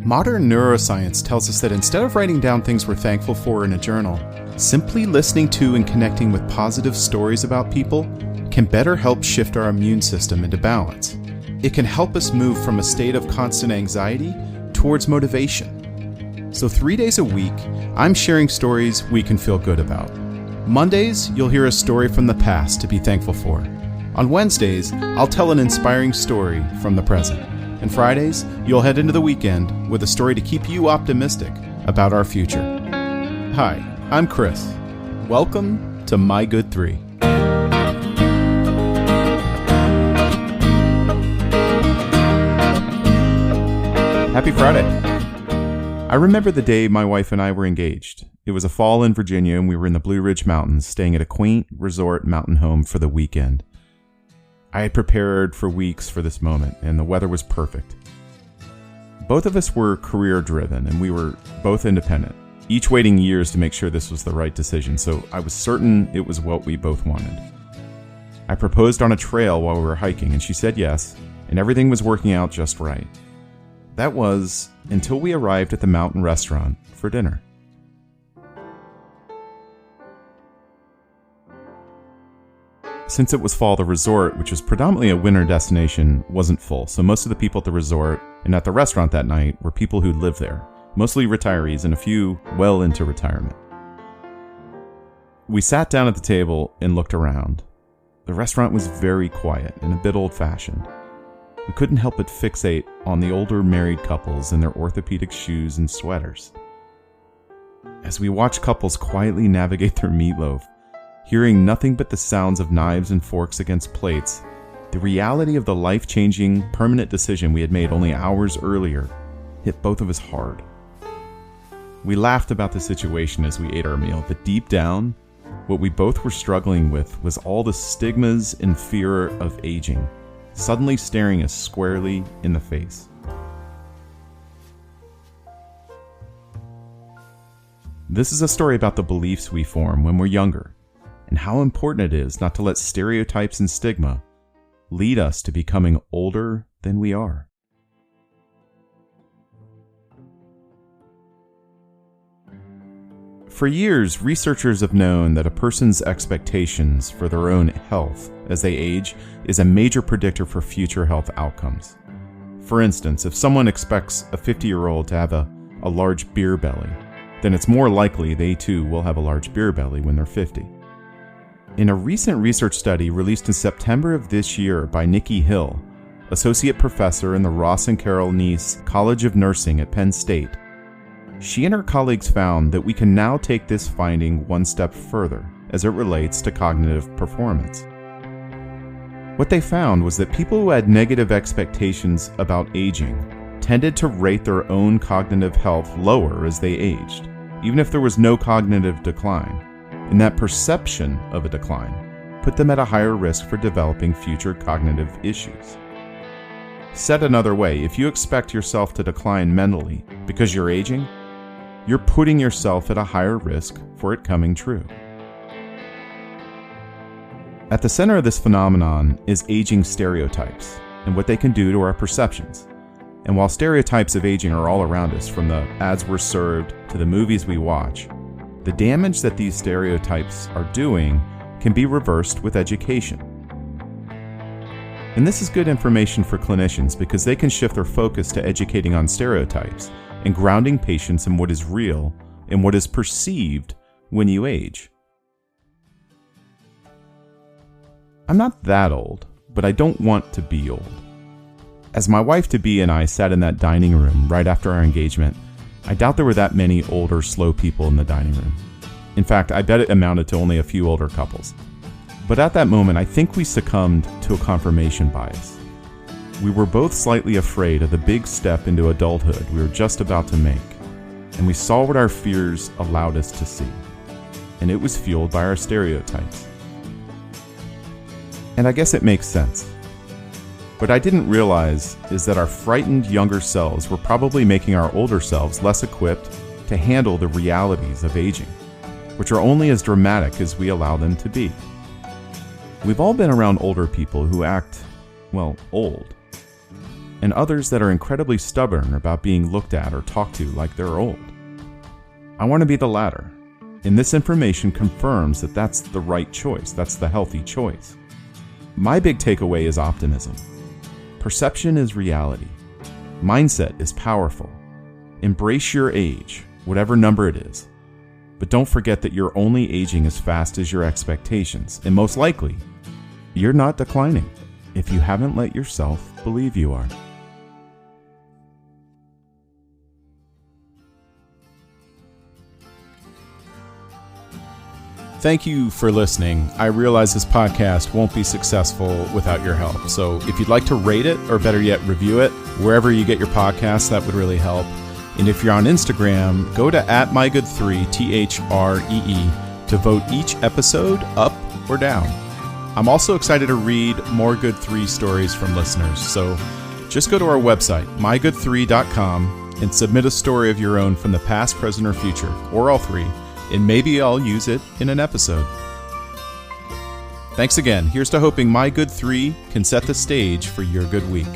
Modern neuroscience tells us that instead of writing down things we're thankful for in a journal, simply listening to and connecting with positive stories about people can better help shift our immune system into balance. It can help us move from a state of constant anxiety towards motivation. So 3 days a week, I'm sharing stories we can feel good about. Mondays, you'll hear a story from the past to be thankful for. On Wednesdays, I'll tell an inspiring story from the present. And Fridays, you'll head into the weekend with a story to keep you optimistic about our future. Hi, I'm Chris. Welcome to My Good 3. Happy Friday. I remember the day my wife and I were engaged. It was a fall in Virginia and we were in the Blue Ridge Mountains staying at a quaint resort mountain home for the weekend. I had prepared for weeks for this moment, and the weather was perfect. Both of us were career-driven, and we were both independent, each waiting years to make sure this was the right decision, so I was certain it was what we both wanted. I proposed on a trail while we were hiking, and she said yes, and everything was working out just right. That was until we arrived at the mountain restaurant for dinner. Since it was fall, the resort, which was predominantly a winter destination, wasn't full, so most of the people at the resort and at the restaurant that night were people who lived there, mostly retirees and a few well into retirement. We sat down at the table and looked around. The restaurant was very quiet and a bit old-fashioned. We couldn't help but fixate on the older married couples in their orthopedic shoes and sweaters. As we watched couples quietly navigate their meatloaf, hearing nothing but the sounds of knives and forks against plates, the reality of the life-changing, permanent decision we had made only hours earlier hit both of us hard. We laughed about the situation as we ate our meal, but deep down, what we both were struggling with was all the stigmas and fear of aging, suddenly staring us squarely in the face. This is a story about the beliefs we form when we're younger, and how important it is not to let stereotypes and stigma lead us to becoming older than we are. For years, researchers have known that a person's expectations for their own health as they age is a major predictor for future health outcomes. For instance, if someone expects a 50-year-old to have a large beer belly, then it's more likely they too will have a large beer belly when they're 50. In a recent research study released in September of this year by Nikki Hill, associate professor in the Ross and Carol Neese College of Nursing at Penn State, she and her colleagues found that we can now take this finding one step further as it relates to cognitive performance. What they found was that people who had negative expectations about aging tended to rate their own cognitive health lower as they aged, even if there was no cognitive decline. And that perception of a decline put them at a higher risk for developing future cognitive issues. Said another way, if you expect yourself to decline mentally because you're aging, you're putting yourself at a higher risk for it coming true. At the center of this phenomenon is aging stereotypes and what they can do to our perceptions. And while stereotypes of aging are all around us, from the ads we're served to the movies we watch, the damage that these stereotypes are doing can be reversed with education. And this is good information for clinicians because they can shift their focus to educating on stereotypes and grounding patients in what is real and what is perceived when you age. I'm not that old, but I don't want to be old. As my wife-to-be and I sat in that dining room right after our engagement, I doubt there were that many older, slow people in the dining room. In fact, I bet it amounted to only a few older couples. But at that moment, I think we succumbed to a confirmation bias. We were both slightly afraid of the big step into adulthood we were just about to make, and we saw what our fears allowed us to see, and it was fueled by our stereotypes. And I guess it makes sense. What I didn't realize is that our frightened younger selves were probably making our older selves less equipped to handle the realities of aging, which are only as dramatic as we allow them to be. We've all been around older people who act, well, old. and others that are incredibly stubborn about being looked at or talked to like they're old. I want to be the latter, and this information confirms that that's the right choice, that's the healthy choice. My big takeaway is optimism. Perception is reality. Mindset is powerful. Embrace your age, whatever number it is. But don't forget that you're only aging as fast as your expectations, and most likely, you're not declining if you haven't let yourself believe you are. Thank you for listening. I realize this podcast won't be successful without your help. So if you'd like to rate it, or better yet, review it, wherever you get your podcasts, that would really help. And if you're on Instagram, go to @mygood3, THREE, to vote each episode up or down. I'm also excited to read more Good 3 stories from listeners. So just go to our website, mygood3.com, and submit a story of your own from the past, present, or future, or all three. And maybe I'll use it in an episode. Thanks again. Here's to hoping My Good 3 can set the stage for your good week.